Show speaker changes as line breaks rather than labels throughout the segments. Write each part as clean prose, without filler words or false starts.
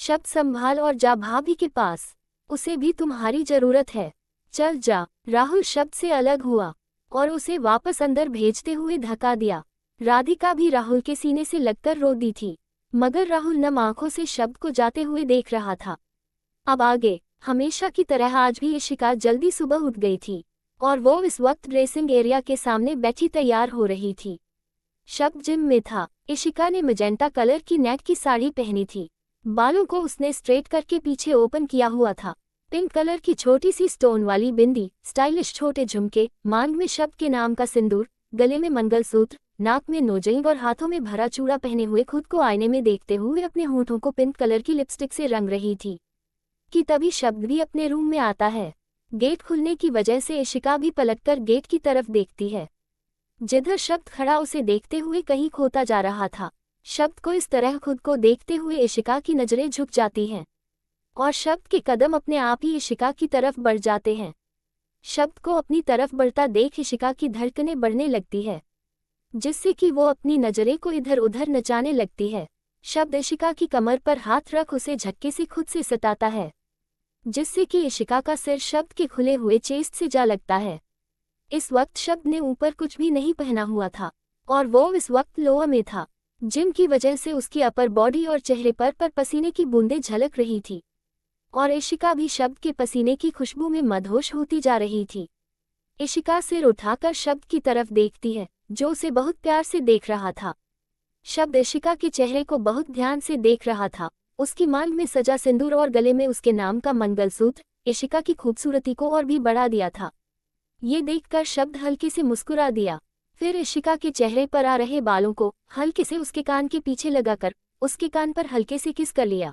शब्द संभाल और जा भाभी के पास, उसे भी तुम्हारी जरूरत है। चल जा। राहुल शब्द से अलग हुआ और उसे वापस अंदर भेजते हुए धक्का दिया। राधिका भी राहुल के सीने से लगकर रो दी थी, मगर राहुल नम आंखों से शब्द को जाते हुए देख रहा था। अब आगे हमेशा की तरह आज भी इशिका जल्दी सुबह उठ गई थी और वो इस वक्त ड्रेसिंग एरिया के सामने बैठी तैयार हो रही थी। शब्द जिम में था। इशिका ने मैजेंटा कलर की नेट की साड़ी पहनी थी। बालों को उसने स्ट्रेट करके पीछे ओपन किया हुआ था। पिंक कलर की छोटी सी स्टोन वाली बिंदी, स्टाइलिश छोटे झुमके, मांग में शब्द के नाम का सिंदूर, गले में मंगलसूत्र, नाक में नोजई और हाथों में भरा चूड़ा पहने हुए खुद को आईने में देखते हुए अपने होठों को पिंक कलर की लिपस्टिक से रंग रही थी कि तभी शब्द भी अपने रूम में आता है। गेट खुलने की वजह से इशिका भी पलटकर गेट की तरफ देखती है। जिधर शब्द खड़ा उसे देखते हुए कहीं खोता जा रहा था। शब्द को इस तरह खुद को देखते हुए इशिका की नजरें झुक जाती हैं और शब्द के कदम अपने आप ही इशिका की तरफ बढ़ जाते हैं। शब्द को अपनी तरफ बढ़ता देख इशिका की धड़कनें बढ़ने लगती है, जिससे कि वो अपनी नजरें को इधर उधर नचाने लगती है। शब्द इशिका की कमर पर हाथ रख उसे झटके से खुद से सताता है, जिससे कि इशिका का सिर शब्द के खुले हुए चेस्ट से जा लगता है। इस वक्त शब्द ने ऊपर कुछ भी नहीं पहना हुआ था और वो इस वक्त लोअर में था। जिम की वजह से उसकी अपर बॉडी और चेहरे पर पसीने की बूंदें झलक रही थी और इशिका भी शब्द के पसीने की खुशबू में मदहोश होती जा रही थी। इशिका सिर उठाकर शब्द की तरफ देखती है, जो उसे बहुत प्यार से देख रहा था। शब्द इशिका के चेहरे को बहुत ध्यान से देख रहा था। उसकी मांग में सजा सिंदूर और गले में उसके नाम का मंगलसूत्र इशिका की खूबसूरती को और भी बढ़ा दिया था। ये देखकर शब्द हल्के से मुस्कुरा दिया। फिर इशिका के चेहरे पर आ रहे बालों को हल्के से उसके कान के पीछे लगाकर उसके कान पर हल्के से किस कर लिया।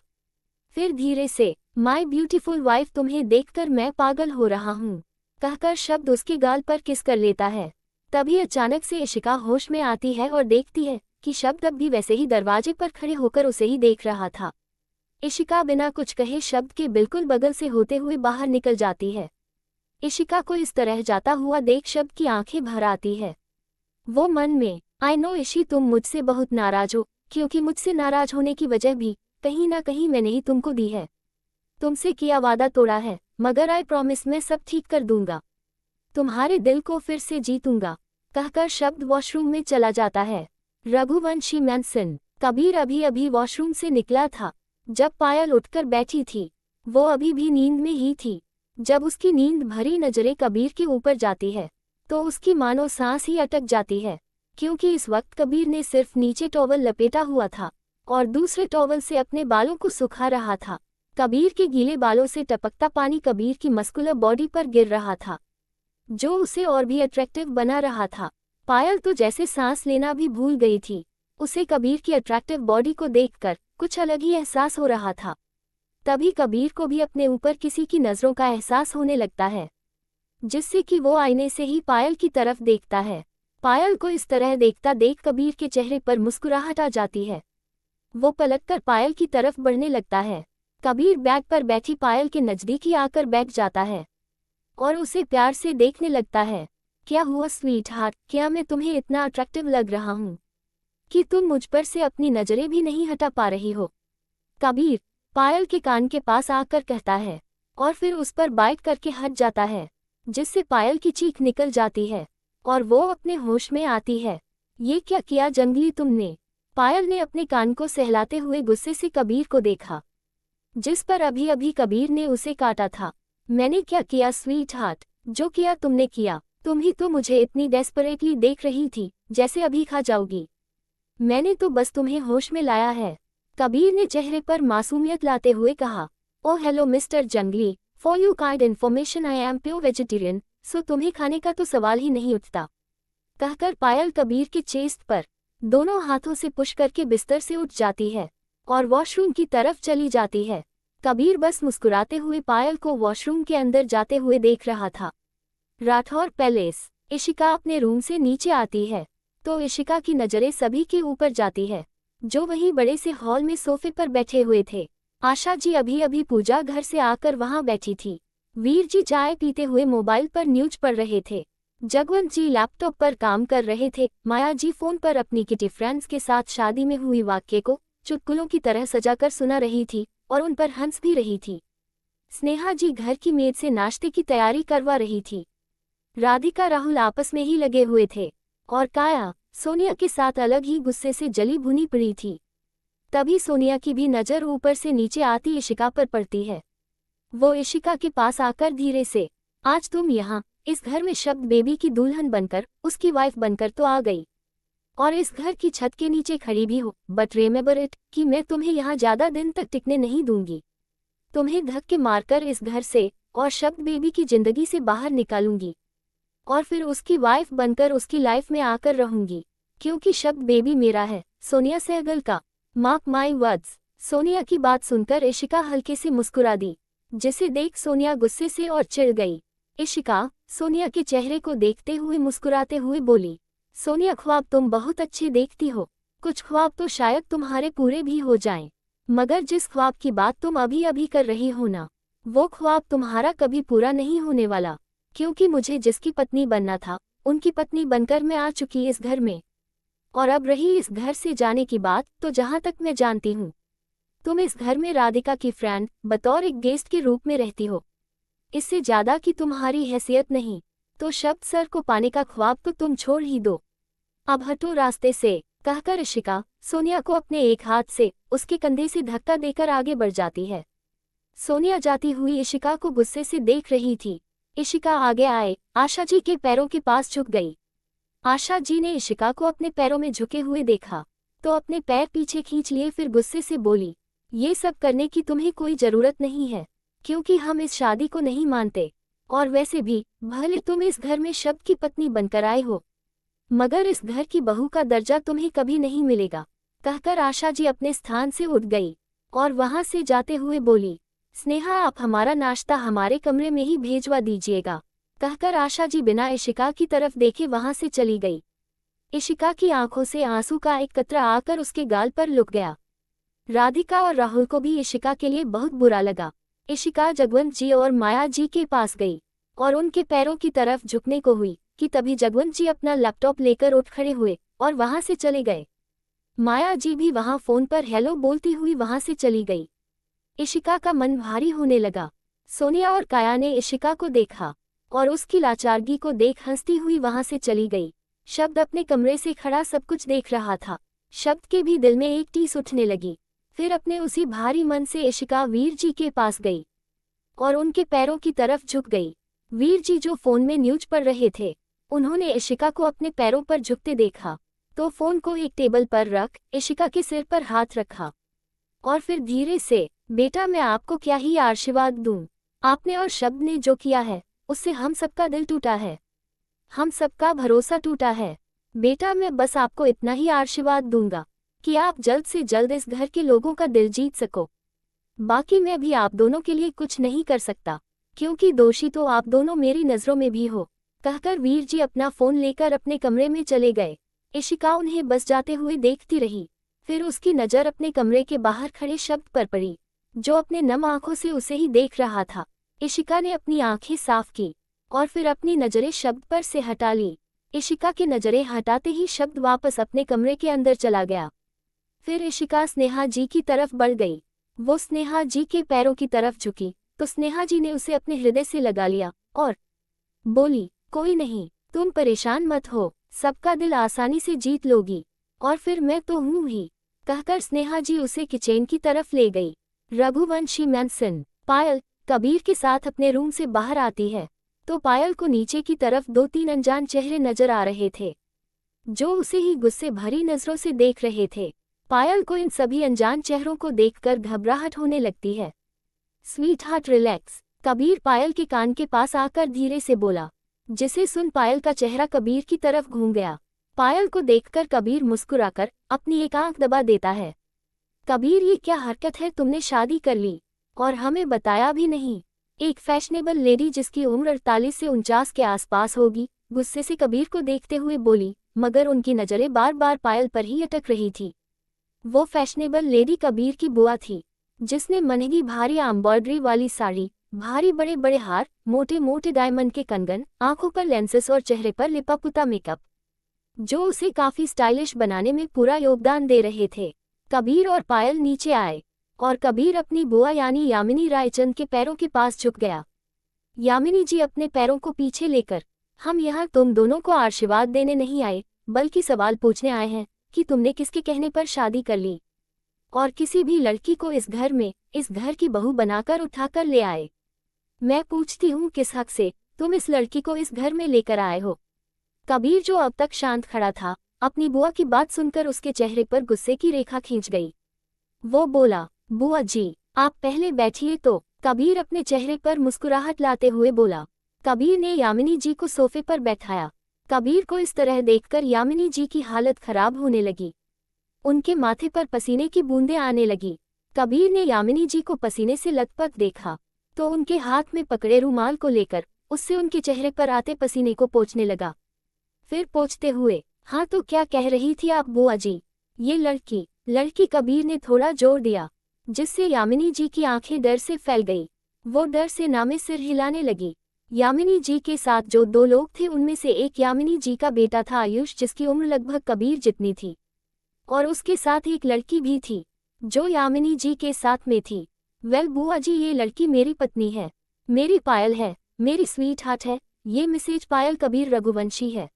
फिर धीरे से, माय ब्यूटीफुल वाइफ, तुम्हें देखकर मैं पागल हो रहा हूँ, कहकर शब्द उसके गाल पर किस कर लेता है। तभी अचानक से इशिका होश में आती है और देखती है कि शब्द अब भी वैसे ही दरवाजे पर खड़े होकर उसे ही देख रहा था। इशिका बिना कुछ कहे शब्द के बिल्कुल बगल से होते हुए बाहर निकल जाती है। इशिका को इस तरह जाता हुआ देख शब्द की आंखें भर आती है। वो मन में, आई नो इशी, तुम मुझसे बहुत नाराज हो, क्योंकि मुझसे नाराज होने की वजह भी कहीं ना कहीं मैंने ही तुमको दी है। तुमसे किया वादा तोड़ा है, मगर आई प्रॉमिस मैं सब ठीक कर दूंगा, तुम्हारे दिल को फिर से जीतूंगा, कहकर शब्द वॉशरूम में चला जाता है। रघुवंशी मैनसन। कबीर अभी अभी वॉशरूम से निकला था जब पायल उठकर बैठी थी। वो अभी भी नींद में ही थी। जब उसकी नींद भरी नजरें कबीर के ऊपर जाती है तो उसकी मानो सांस ही अटक जाती है, क्योंकि इस वक्त कबीर ने सिर्फ नीचे टॉवल लपेटा हुआ था और दूसरे टॉवल से अपने बालों को सुखा रहा था। कबीर के गीले बालों से टपकता पानी कबीर की मस्कुलर बॉडी पर गिर रहा था, जो उसे और भी अट्रैक्टिव बना रहा था। पायल तो जैसे सांस लेना भी भूल गई थी। उसे कबीर की अट्रैक्टिव बॉडी को देखकर कुछ अलग ही एहसास हो रहा था। तभी कबीर को भी अपने ऊपर किसी की नज़रों का एहसास होने लगता है, जिससे कि वो आईने से ही पायल की तरफ देखता है। पायल को इस तरह देखता देख कबीर के चेहरे पर मुस्कुराहट आ जाती है। वो पलटकर पायल की तरफ बढ़ने लगता है। कबीर बेड पर बैठी पायल के नज़दीक ही आकर बैठ जाता है और उसे प्यार से देखने लगता है। क्या हुआ स्वीट हार्ट, क्या मैं तुम्हें इतना अट्रैक्टिव लग रहा हूँ कि तुम मुझ पर से अपनी नज़रें भी नहीं हटा पा रही हो? कबीर पायल के कान के पास आकर कहता है और फिर उस पर बाइट करके हट जाता है, जिससे पायल की चीख निकल जाती है और वो अपने होश में आती है। ये क्या किया जंगली तुमने? पायल ने अपने कान को सहलाते हुए गुस्से से कबीर को देखा, जिस पर अभी अभी कबीर ने उसे काटा था। मैंने क्या किया स्वीट हार्ट? जो किया तुमने किया। तुम ही तो मुझे इतनी डेस्परेटली देख रही थी जैसे अभी खा जाओगी। मैंने तो बस तुम्हें होश में लाया है, कबीर ने चेहरे पर मासूमियत लाते हुए कहा। ओह हेलो मिस्टर जंगली, for you kind information I am pure vegetarian, so तुम्हें खाने का तो सवाल ही नहीं उठता, कहकर पायल कबीर के चेस्ट पर दोनों हाथों से पुश करके बिस्तर से उठ जाती है और वॉशरूम की तरफ चली जाती है। कबीर बस मुस्कुराते हुए पायल को वॉशरूम के अंदर जाते हुए देख रहा था। राठौर पैलेस। इशिका अपने रूम से नीचे आती है तो इशिका की नज़रें सभी के ऊपर जाती है, जो वहीं बड़े से हॉल में सोफे पर बैठे हुए थे। आशा जी अभी अभी पूजा घर से आकर वहां बैठी थी। वीर जी चाय पीते हुए मोबाइल पर न्यूज पढ़ रहे थे। जगवंत जी लैपटॉप पर काम कर रहे थे। माया जी फोन पर अपनी किटी फ्रेंड्स के साथ शादी में हुई वाक्य को चुटकुलों की तरह सजाकर सुना रही थी और उन पर हंस भी रही थी। स्नेहा जी घर की मेड से नाश्ते की तैयारी करवा रही थी। राधिका राहुल आपस में ही लगे हुए थे और काया सोनिया के साथ अलग ही गुस्से से जली भुनी पड़ी थी। तभी सोनिया की भी नज़र ऊपर से नीचे आती इशिका पर पड़ती है। वो इशिका के पास आकर धीरे से, आज तुम यहाँ इस घर में शब्द बेबी की दुल्हन बनकर, उसकी वाइफ बनकर तो आ गई और इस घर की छत के नीचे खड़ी भी हो, बट रिमेंबर इट कि मैं तुम्हें यहाँ ज़्यादा दिन तक टिकने नहीं दूंगी। तुम्हें धक्के मारकर इस घर से और शब्द बेबी की जिंदगी से बाहर निकालूंगी और फिर उसकी वाइफ बनकर उसकी लाइफ में आकर रहूंगी, क्योंकि शब्द बेबी मेरा है। सोनिया सहगल का मार्क माई वर्ड्स। सोनिया की बात सुनकर इशिका हल्के से मुस्कुरा दी, जिसे देख सोनिया गुस्से से और चिढ़ गई। इशिका सोनिया के चेहरे को देखते हुए मुस्कुराते हुए बोली, सोनिया ख्वाब तुम बहुत अच्छे देखती हो, कुछ ख्वाब तो शायद तुम्हारे पूरे भी हो जाएं, मगर जिस ख्वाब की बात तुम अभी अभी कर रही हो ना, वो ख्वाब तुम्हारा कभी पूरा नहीं होने वाला, क्योंकि मुझे जिसकी पत्नी बनना था उनकी पत्नी बनकर मैं आ चुकी इस घर में। और अब रही इस घर से जाने की बात, तो जहां तक मैं जानती हूँ तुम इस घर में राधिका की फ्रेंड बतौर एक गेस्ट के रूप में रहती हो। इससे ज्यादा की तुम्हारी हैसियत नहीं, तो शब्द सर को पाने का ख्वाब तो तुम छोड़ ही दो। अब हटो रास्ते से, कहकर इशिका सोनिया को अपने एक हाथ से उसके कंधे से धक्का देकर आगे बढ़ जाती है। सोनिया जाती हुई इशिका को गुस्से से देख रही थी। इशिका आगे आए आशा जी के पैरों के पास झुक गई। आशा जी ने इशिका को अपने पैरों में झुके हुए देखा तो अपने पैर पीछे खींच लिए, फिर गुस्से से बोली, ये सब करने की तुम्हें कोई जरूरत नहीं है, क्योंकि हम इस शादी को नहीं मानते, और वैसे भी भले तुम इस घर में शब्द की पत्नी बनकर आए हो, मगर इस घर की बहू का दर्जा तुम्हें कभी नहीं मिलेगा। कहकर आशा जी अपने स्थान से उठ गई और वहां से जाते हुए बोली, स्नेहा आप हमारा नाश्ता हमारे कमरे में ही भेजवा दीजिएगा। कहकर आशा जी बिना इशिका की तरफ देखे वहां से चली गई। इशिका की आंखों से आंसू का एक कतरा आकर उसके गाल पर लुक गया। राधिका और राहुल को भी इशिका के लिए बहुत बुरा लगा। इशिका जगवंत जी और माया जी के पास गई और उनके पैरों की तरफ झुकने को हुई कि तभी जगवंत जी अपना लैपटॉप लेकर उठ खड़े हुए और वहां से चले गए। माया जी भी वहां फोन पर हेलो बोलती हुई वहां से चली गई। इशिका का मन भारी होने लगा। सोनिया और काया ने इशिका को देखा और उसकी लाचारगी को देख हंसती हुई वहां से चली गई। शब्द अपने कमरे से खड़ा सब कुछ देख रहा था। शब्द के भी दिल में एक टीस उठने लगी। फिर अपने उसी भारी मन से इशिका वीर जी के पास गई और उनके पैरों की तरफ झुक गई। वीर जी जो फोन में न्यूज पढ़ रहे थे, उन्होंने इशिका को अपने पैरों पर झुकते देखा तो फोन को एक टेबल पर रख इशिका के सिर पर हाथ रखा और फिर धीरे से, बेटा मैं आपको क्या ही आशीर्वाद दूं, आपने और शब्द ने जो किया है उससे हम सबका दिल टूटा है, हम सबका भरोसा टूटा है। बेटा मैं बस आपको इतना ही आशीर्वाद दूंगा कि आप जल्द से जल्द इस घर के लोगों का दिल जीत सको। बाकी मैं भी आप दोनों के लिए कुछ नहीं कर सकता, क्योंकि दोषी तो आप दोनों मेरी नज़रों में भी हो। कहकर वीर जी अपना फोन लेकर अपने कमरे में चले गए। इशिका उन्हें बस जाते हुए देखती रही। फिर उसकी नज़र अपने कमरे के बाहर खड़े शब्द पर पड़ी, जो अपने नम आंखों से उसे ही देख रहा था। इशिका ने अपनी आंखें साफ की और फिर अपनी नज़रें शब्द पर से हटा ली। इशिका की नज़रें हटाते ही शब्द वापस अपने कमरे के अंदर चला गया। फिर इशिका स्नेहा जी की तरफ बढ़ गई। वो स्नेहा जी के पैरों की तरफ झुकी तो स्नेहा जी ने उसे अपने हृदय से लगा लिया और बोली, कोई नहीं, तुम परेशान मत हो, सबका दिल आसानी से जीत लोगी, और फिर मैं तो हूँ ही। कहकर स्नेहा जी उसे किचन की तरफ ले गई। रघुवंशी मैनसन। पायल कबीर के साथ अपने रूम से बाहर आती है तो पायल को नीचे की तरफ 2-3 अनजान चेहरे नजर आ रहे थे, जो उसे ही गुस्से भरी नजरों से देख रहे थे। पायल को इन सभी अनजान चेहरों को देखकर घबराहट होने लगती है। Sweet heart relax. Kabir Payal के कान के पास आकर धीरे से बोला, जिसे सुन पायल का चेहरा कबीर की तरफ घूम गया। पायल को देखकर कबीर मुस्कुराकर अपनी एक आंख दबा देता है। कबीर ये क्या हरकत है, तुमने शादी कर ली और हमें बताया भी नहीं। एक फैशनेबल लेडी जिसकी उम्र 48 से 49 के आसपास होगी, गुस्से से कबीर को देखते हुए बोली, मगर उनकी नज़रें बार बार पायल पर ही अटक रही थी। वो फैशनेबल लेडी कबीर की बुआ थी, जिसने महंगी भारी एम्ब्रॉयडरी वाली साड़ी, भारी बड़े बड़े हार, मोटे मोटे डायमंड के कंगन, आंखों पर लेंसेस और चेहरे पर लिपा पुता मेकअप, जो उसे काफी स्टाइलिश बनाने में पूरा योगदान दे रहे थे। कबीर और पायल नीचे आए और कबीर अपनी बुआ यानी यामिनी रायचंद के पैरों के पास झुक गया। यामिनी जी अपने पैरों को पीछे लेकर, हम यहाँ तुम दोनों को आशीर्वाद देने नहीं आए, बल्कि सवाल पूछने आए हैं कि तुमने किसके कहने पर शादी कर ली और किसी भी लड़की को इस घर में, इस घर की बहू बनाकर उठाकर ले आए। मैं पूछती हूँ किस हक से तुम इस लड़की को इस घर में लेकर आए हो। कबीर जो अब तक शांत खड़ा था, अपनी बुआ की बात सुनकर उसके चेहरे पर गुस्से की रेखा खींच गई। वो बोला, बुआ जी आप पहले बैठिए तो। कबीर अपने चेहरे पर मुस्कुराहट लाते हुए बोला। कबीर ने यामिनी जी को सोफे पर बैठाया। कबीर को इस तरह देखकर यामिनी जी की हालत खराब होने लगी। उनके माथे पर पसीने की बूंदें आने लगी। कबीर ने यामिनी जी को पसीने से लथपथ देखा तो उनके हाथ में पकड़े रुमाल को लेकर उससे उनके चेहरे पर आते पसीने को पोंछने लगा। फिर पोंछते हुए, हाँ तो क्या कह रही थी आप बुआ जी? ये लड़की कबीर ने थोड़ा जोर दिया, जिससे यामिनी जी की आंखें डर से फैल गई। वो डर से नामे सिर हिलाने लगी। यामिनी जी के साथ जो दो लोग थे उनमें से एक यामिनी जी का बेटा था आयुष, जिसकी उम्र लगभग कबीर जितनी थी, और उसके साथ एक लड़की भी थी जो यामिनी जी के साथ में थी। वेल बुआ जी ये लड़की मेरी पत्नी है, मेरी पायल है, मेरी स्वीट हार्ट है, ये मिसेज पायल कबीर रघुवंशी है।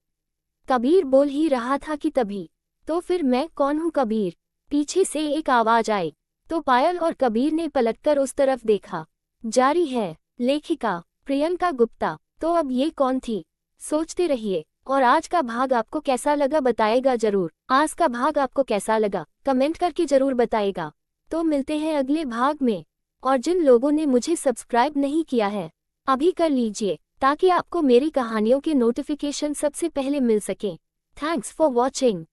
कबीर बोल ही रहा था कि तभी, तो फिर मैं कौन हूँ कबीर? पीछे से एक आवाज आई तो पायल और कबीर ने पलटकर उस तरफ देखा। जारी है लेखिका प्रियंका गुप्ता। तो अब ये कौन थी? सोचते रहिए। और आज का भाग आपको कैसा लगा बताएगा जरूर। आज का भाग आपको कैसा लगा कमेंट करके जरूर बताएगा। तो मिलते हैं अगले भाग में। और जिन लोगों ने मुझे सब्सक्राइब नहीं किया है अभी कर लीजिए, ताकि आपको मेरी कहानियों के नोटिफिकेशन सबसे पहले मिल सकें। Thanks for watching.